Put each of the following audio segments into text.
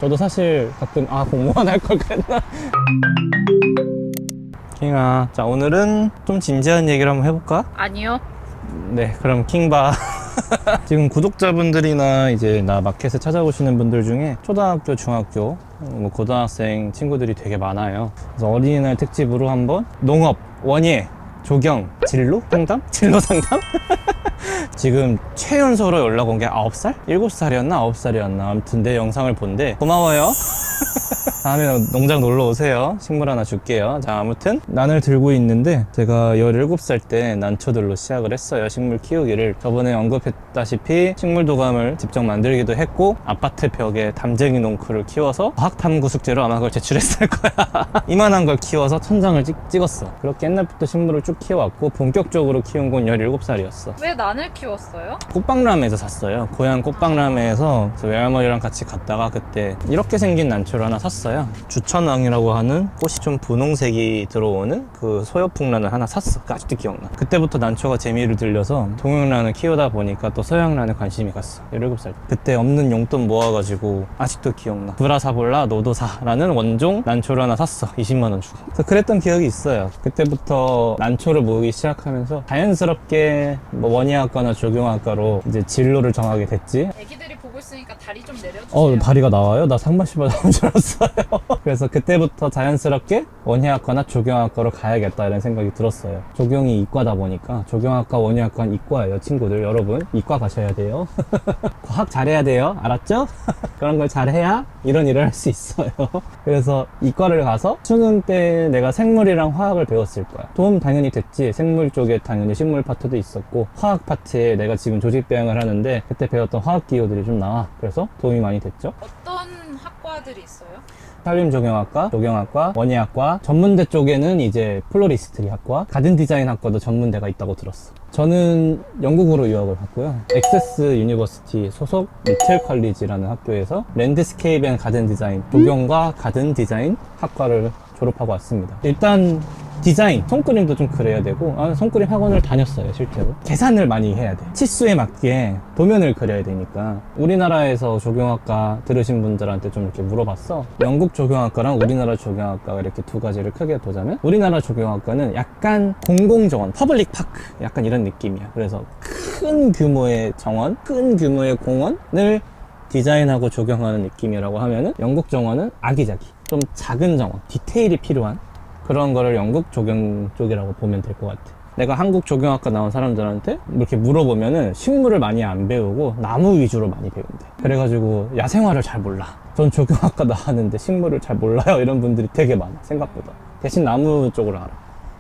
저도 사실 가끔 공무원 할 걸 그랬나? 킹아, 자 오늘은 좀 진지한 얘기를 한번 해볼까? 아니요. 네, 그럼 킹봐. 지금 구독자분들이나 이제 나 마켓에 찾아오시는 분들 중에 초등학교, 중학교, 뭐 고등학생 친구들이 되게 많아요. 그래서 어린이날 특집으로 한번 농업, 원예, 조경, 진로 상담? 진로 상담? 지금 최연소로 연락 온 게 9살? 7살이었나? 9살이었나? 아무튼 내 영상을 본데 고마워요. 다음에 농장 놀러 오세요. 식물 하나 줄게요. 자, 아무튼 난을 들고 있는데 제가 17살 때 난초들로 시작을 했어요. 식물 키우기를. 저번에 언급했다시피 식물 도감을 직접 만들기도 했고 아파트 벽에 담쟁이 농크를 키워서 과학탐구 숙제로 아마 그걸 제출했을 거야. 이만한 걸 키워서 천장을 찍었어. 그렇게 옛날부터 식물을 쭉 키워왔고 본격적으로 키운 건 17살이었어. 왜 난을 키웠어요? 꽃박람회에서 샀어요. 고향 꽃박람회에서 외할머니랑 같이 갔다가 그때 이렇게 생긴 난초를 하나 샀어요. 주천왕이라고 하는 꽃이 좀 분홍색이 들어오는 그 소엽풍란을 하나 샀어. 아직도 기억나. 그때부터 난초가 재미를 들려서 동영란을 키우다 보니까 또 서양란에 관심이 갔어. 17살. 그때 없는 용돈 모아가지고 아직도 기억나. 브라사볼라 노도사라는 원종 난초를 하나 샀어. 20만원 주고. 그래서 그랬던 기억이 있어요. 그때부터 난초를 모으기 시작하면서 자연스럽게 뭐 원예학과나 조경학과로 이제 진로를 정하게 됐지. 애기들이 보고 있으니까 다리 좀 내려주세요. 다리가 나와요? 나 상반신발 나온 줄 알았어요. 그래서 그때부터 자연스럽게 원예학과나 조경학과로 가야겠다 이런 생각이 들었어요. 조경이 이과다 보니까 조경학과, 원예학과는 이과예요. 친구들 여러분 이과 가셔야 돼요. 과학 잘해야 돼요. 알았죠? 그런 걸 잘해야 이런 일을 할 수 있어요. 그래서 이과를 가서 수능 때 내가 생물이랑 화학을 배웠을 거야. 도움 당연히 됐지. 생물 쪽에 당연히 식물 파트도 있었고 화학 파트에 내가 지금 조직배양을 하는데 그때 배웠던 화학 기호들이 좀 나와. 그래서 도움이 많이 됐죠. 어떤 학과들이 있어요? 산림조경학과, 조경학과, 원예학과, 전문대 쪽에는 이제 플로리스트리 학과, 가든 디자인 학과도 전문대가 있다고 들었어. 저는 영국으로 유학을 갔고요. 엑세스 유니버시티 소속 리틀 컬리지라는 학교에서 랜드스케이프 앤 가든 디자인, 조경과 가든 디자인 학과를 졸업하고 왔습니다. 일단 디자인, 손그림도 좀 그려야 되고 손그림 학원을 다녔어요. 실제로 계산을 많이 해야 돼. 치수에 맞게 도면을 그려야 되니까. 우리나라에서 조경학과 들으신 분들한테 좀 이렇게 물어봤어. 영국 조경학과랑 우리나라 조경학과가 이렇게 두 가지를 크게 보자면 우리나라 조경학과는 약간 공공정원, 퍼블릭 파크 약간 이런 느낌이야. 그래서 큰 규모의 정원, 큰 규모의 공원을 디자인하고 조경하는 느낌이라고 하면은 영국 정원은 아기자기, 좀 작은 정원, 디테일이 필요한 그런 거를 영국 조경 쪽이라고 보면 될 것 같아. 내가 한국 조경학과 나온 사람들한테 이렇게 물어보면은 식물을 많이 안 배우고 나무 위주로 많이 배운대. 그래가지고 야생화를 잘 몰라. 전 조경학과 나왔는데 식물을 잘 몰라요. 이런 분들이 되게 많아, 생각보다. 대신 나무 쪽으로 알아.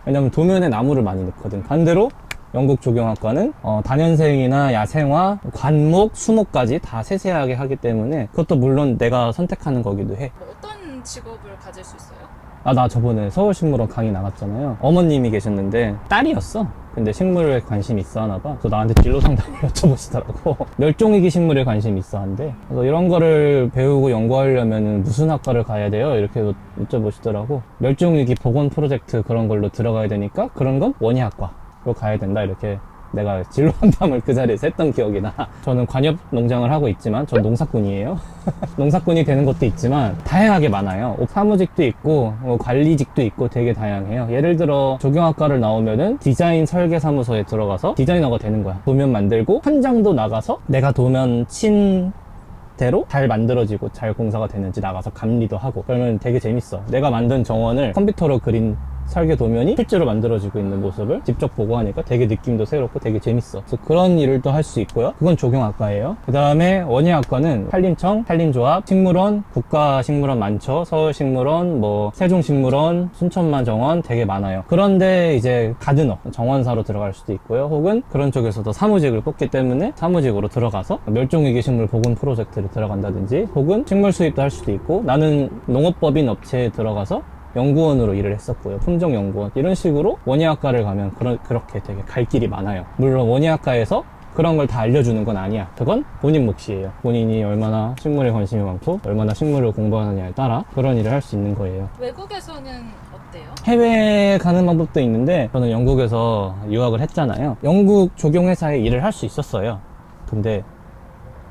왜냐면 도면에 나무를 많이 넣거든. 반대로 영국 조경학과는 다년생이나 야생화, 관목, 수목까지 다 세세하게 하기 때문에 그것도 물론 내가 선택하는 거기도 해. 뭐 어떤 직업을 가질 수 있어요? 나 저번에 서울식물원 강의 나갔잖아요. 어머님이 계셨는데 딸이었어. 근데 식물에 관심이 있어 하나 봐. 그래서 나한테 진로 상담을 여쭤보시더라고. 멸종위기 식물에 관심이 있어 한대. 그래서 이런 거를 배우고 연구하려면 무슨 학과를 가야 돼요? 이렇게 여쭤보시더라고. 멸종위기 복원 프로젝트 그런 걸로 들어가야 되니까 그런 건 원예학과로 가야 된다. 이렇게 내가 진로 상담을 그 자리에서 했던 기억이 나. 저는 관엽 농장을 하고 있지만 전 농사꾼이에요. 농사꾼이 되는 것도 있지만 다양하게 많아요. 사무직도 있고 관리직도 있고 되게 다양해요. 예를 들어 조경학과를 나오면은 디자인 설계 사무소에 들어가서 디자이너가 되는 거야. 도면 만들고 현장도 나가서 내가 도면 친 대로 잘 만들어지고 잘 공사가 되는지 나가서 감리도 하고. 그러면 되게 재밌어. 내가 만든 정원을 컴퓨터로 그린 설계 도면이 실제로 만들어지고 있는 모습을 직접 보고 하니까 되게 느낌도 새롭고 되게 재밌어. 그래서 그런 일을 또 할 수 있고요. 그건 조경학과예요. 그 다음에 원예학과는 산림청, 산림조합, 식물원, 국가식물원 많죠. 서울식물원, 뭐 세종식물원, 순천만 정원 되게 많아요. 그런데 이제 가드너, 정원사로 들어갈 수도 있고요. 혹은 그런 쪽에서도 사무직을 뽑기 때문에 사무직으로 들어가서 멸종위기 식물 복원 프로젝트를 들어간다든지 혹은 식물 수입도 할 수도 있고, 나는 농업법인 업체에 들어가서 연구원으로 일을 했었고요. 품종연구원. 이런 식으로 원예학과를 가면 그렇게 되게 갈 길이 많아요. 물론 원예학과에서 그런 걸 다 알려주는 건 아니야. 그건 본인 몫이에요. 본인이 얼마나 식물에 관심이 많고 얼마나 식물을 공부하느냐에 따라 그런 일을 할 수 있는 거예요. 외국에서는 어때요? 해외에 가는 방법도 있는데 저는 영국에서 유학을 했잖아요. 영국 조경회사에 일을 할 수 있었어요. 근데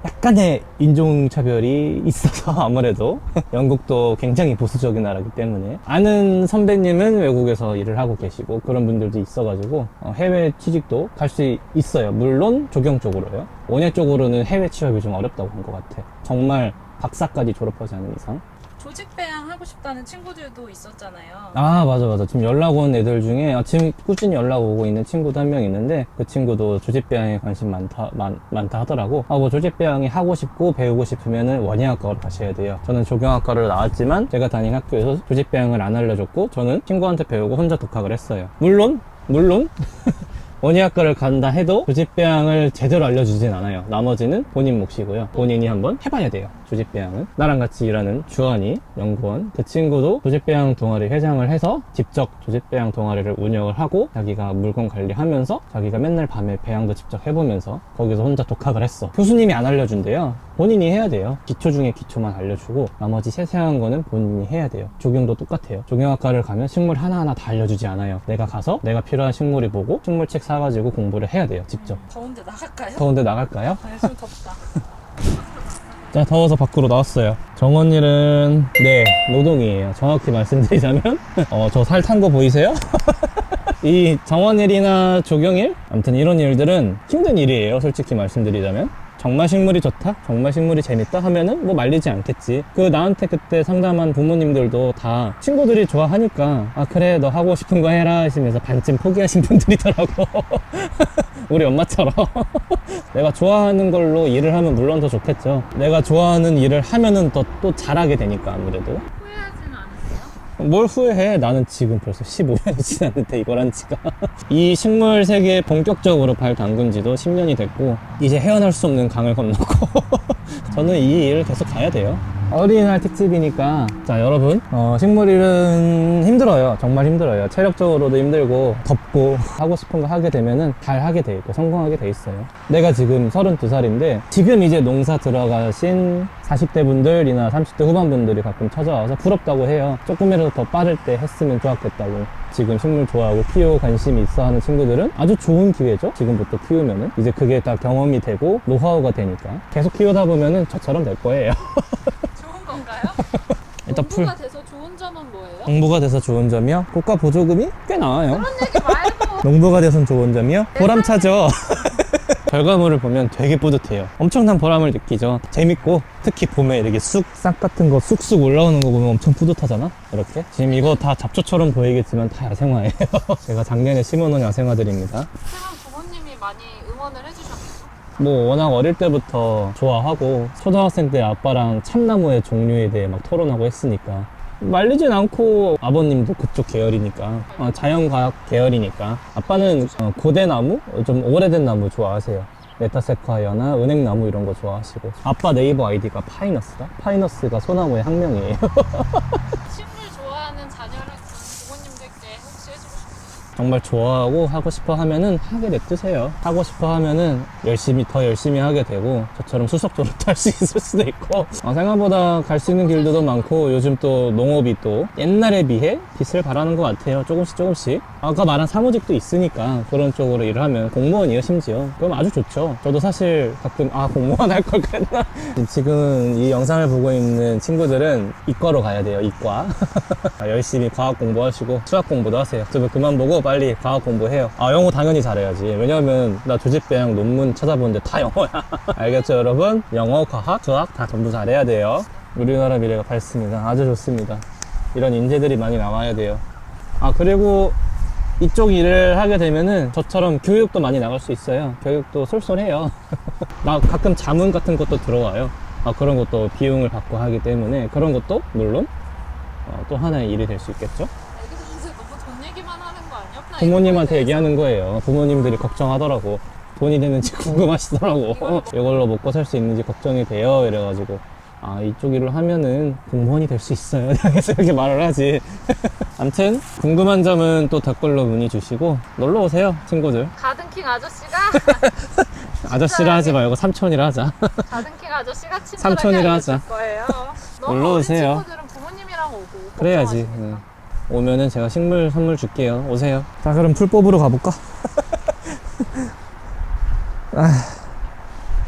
약간의 인종차별이 있어서 아무래도 영국도 굉장히 보수적인 나라이기 때문에 아는 선배님은 외국에서 일을 하고 계시고 그런 분들도 있어가지고 해외 취직도 갈 수 있어요. 물론 조경 쪽으로요. 원예 쪽으로는 해외 취업이 좀 어렵다고 한 것 같아. 정말 박사까지 졸업하지 않은 이상. 조직 배양 하고 싶다는 친구들도 있었잖아요. 아, 맞아. 지금 연락 온 애들 중에 지금 꾸준히 연락 오고 있는 친구도 한 명 있는데 그 친구도 조직배양에 관심 많다 하더라고. 뭐 조직배양이 하고 싶고 배우고 싶으면은 원예학과로 가셔야 돼요. 저는 조경학과를 나왔지만 제가 다닌 학교에서 조직배양을 안 알려줬고 저는 친구한테 배우고 혼자 독학을 했어요. 물론 원예학과를 간다 해도 조직배양을 제대로 알려주진 않아요. 나머지는 본인 몫이고요. 본인이 한번 해봐야 돼요. 조직배양은. 나랑 같이 일하는 주한이 연구원, 그 친구도 조직배양 동아리 회장을 해서 직접 조직배양 동아리를 운영을 하고 자기가 물건 관리하면서 자기가 맨날 밤에 배양도 직접 해보면서 거기서 혼자 독학을 했어. 교수님이 안 알려준대요. 본인이 해야 돼요. 기초 중에 기초만 알려주고 나머지 세세한 거는 본인이 해야 돼요. 조경도 똑같아요. 조경학과를 가면 식물 하나하나 다 알려주지 않아요. 내가 가서 내가 필요한 식물이 보고 식물책 사가지고 공부를 해야 돼요. 직접. 더운데 나갈까요? 더운데 나갈까요? 아, 좀 덥다. 자, 더워서 밖으로 나왔어요. 정원일은 노동이에요. 정확히 말씀드리자면 저 살 탄 거 보이세요? 이 정원일이나 조경일? 아무튼 이런 일들은 힘든 일이에요. 솔직히 말씀드리자면. 정말 식물이 좋다? 정말 식물이 재밌다? 하면은 뭐 말리지 않겠지. 나한테 그때 상담한 부모님들도 다 친구들이 좋아하니까 그래 너 하고 싶은 거 해라 하시면서 반쯤 포기하신 분들이더라고. 우리 엄마처럼. 내가 좋아하는 걸로 일을 하면 물론 더 좋겠죠. 내가 좋아하는 일을 하면은 또 잘하게 되니까 아무래도. 후회하지는 않으세요? 뭘 후회해? 나는 지금 벌써 15년이 지났는데 이걸 한 지가. 이 식물 세계에 본격적으로 발 담근 지도 10년이 됐고 이제 헤어날 수 없는 강을 건너고 저는 이 일을 계속 가야 돼요. 어린이날 특집이니까 자 여러분 식물일은 힘들어요. 정말 힘들어요. 체력적으로도 힘들고 덥고 하고 싶은 거 하게 되면은 잘 하게 돼 있고 성공하게 돼 있어요. 내가 지금 32살인데 지금 이제 농사 들어가신 40대 분들이나 30대 후반 분들이 가끔 찾아와서 부럽다고 해요. 조금이라도 더 빠를 때 했으면 좋았겠다고. 지금 식물 좋아하고 키워 관심이 있어 하는 친구들은 아주 좋은 기회죠. 지금부터 키우면은 이제 그게 다 경험이 되고 노하우가 되니까 계속 키우다 보면은 저처럼 될 거예요. 좋은 건가요? 일단 공부가 돼서 좋은 점은 뭐예요? 농부가 돼서 좋은 점이요? 국가 보조금이 꽤 나와요. 그런 얘기 말고. 농부가 돼서 좋은 점이요? 보람차죠. 결과물을 보면 되게 뿌듯해요. 엄청난 보람을 느끼죠. 재밌고 특히 봄에 이렇게 싹 같은 거 쑥쑥 올라오는 거 보면 엄청 뿌듯하잖아. 이렇게 지금 이거 다 잡초처럼 보이겠지만 다 야생화예요. 제가 작년에 심어놓은 야생화들입니다. 그럼 부모님이 많이 응원을 해주셨나요? 뭐 워낙 어릴 때부터 좋아하고 초등학생 때 아빠랑 참나무의 종류에 대해 막 토론하고 했으니까 말리진 않고 아버님도 그쪽 계열이니까 자연과학 계열이니까 아빠는 고대나무? 좀 오래된 나무 좋아하세요. 메타세콰이어나 은행나무 이런 거 좋아하시고 아빠 네이버 아이디가 파이너스다? 파이너스가 소나무의 학명이에요. 식물 좋아하는 자녀를 둔 부모님들께 혹시 해주고 싶어요? 정말 좋아하고 하고 싶어 하면은 하게 냅두세요. 하고 싶어 하면은 더 열심히 하게 되고 저처럼 수석 졸업도 할 수 있을 수도 있고 생각보다 갈 수 있는 길들도 많고 요즘 또 농업이 또 옛날에 비해 빛을 발하는 것 같아요. 조금씩 아까 말한 사무직도 있으니까 그런 쪽으로 일을 하면 공무원이에요. 심지어 그럼 아주 좋죠. 저도 사실 가끔 공무원 할 걸 그랬나. 지금 이 영상을 보고 있는 친구들은 이과로 가야 돼요. 이과. 열심히 과학 공부하시고 수학 공부도 하세요. 유튜브 그만 보고 빨리 과학 공부해요. 영어 당연히 잘해야지. 왜냐면 나 조직배양 논문 찾아보는데 다 영어야. 알겠죠 여러분? 영어, 과학, 수학 다 전부 잘해야 돼요. 우리나라 미래가 밝습니다. 아주 좋습니다. 이런 인재들이 많이 나와야 돼요. 그리고 이쪽 일을 하게 되면은 저처럼 교육도 많이 나갈 수 있어요. 교육도 쏠쏠해요. 나 가끔 자문 같은 것도 들어와요. 그런 것도 비용을 받고 하기 때문에 그런 것도 물론 또 하나의 일이 될 수 있겠죠. 애기들한테 너무 돈 얘기만 하는 거 아니야? 부모님한테 얘기하는 거예요. 부모님들이 걱정하더라고. 돈이 되는지 궁금하시더라고. 이걸로 먹고 살 수 있는지 걱정이 돼요. 이래가지고 이쪽 일을 하면은 공무원이 될 수 있어요. 그래서 이렇게 말을 하지. 암튼 궁금한 점은 또 댓글로 문의 주시고 놀러 오세요 친구들. 가든킹 아저씨가 아저씨라 하지 말고 삼촌이라 하자. 가든킹 아저씨가 친절하게 삼촌이라 알려줄 하자. 거예요. 놀러 너무 어린 오세요. 친구들은 부모님이랑 오고 그래야지. 걱정하시니까. 오면은 제가 식물 선물 줄게요. 오세요. 자 그럼 풀 뽑으러 가볼까?